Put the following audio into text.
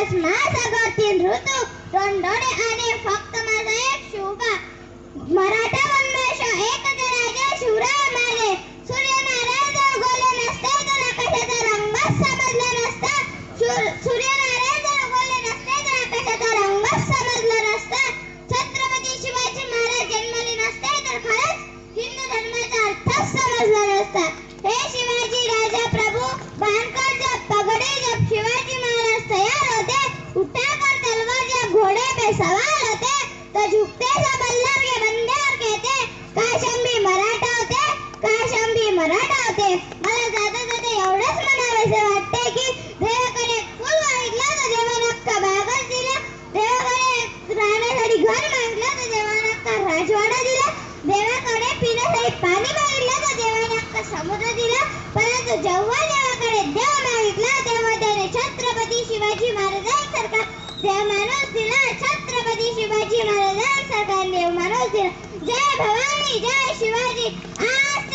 आकाश महासागर तीन ऋतू दोंडोडे आणि फक्त माझा एक शिवबा मराठा वंश एकच राजे शिवराय माझे सूर्यनारायण जर उगवले नसते तर आकाशाचा रंगच समजला नसता सूर्यनारायण जर उगवले नसते तर आकाशाचा रंगच समजला नसता छत्रपती शिवाजी महाराज जन्मले नसते तर खरंच हिंदू धर्माचा अर्थच समजला नसता हे शिवाजी राजा प्रभु बाणकर जब पगड़ी जब शिवाजी महाराज तैयार होते उठाकर तलवार जब घोड़े पे सवार होते तो झुकते सा बल्लभ के बंदे और कहते काश हम भी मराठा होते काश हम भी मराठा होते मला जाता जाता एवढंच म्हणावेसे वाटते की देवाकडे फुल मागितलं तर देवाने अख्खा बागच दिला देवाकडे राहण्यासाठी घर मागितलं तर देवाने अख्खा राजवाडा दिला देवाकडे पिण्यासाठी पाणी मागितलं तर देवाने अख्खा समुद्र दिला परंतु जेव्हा देवाकडे देव मागितला तेव्हा त्याने छत्रपती शिवाजी महाराजांसारखा देव माणूस दिला छत्रपती शिवाजी महाराजांसारखा देव माणूस दिला जय भवानी जय शिवाजी आज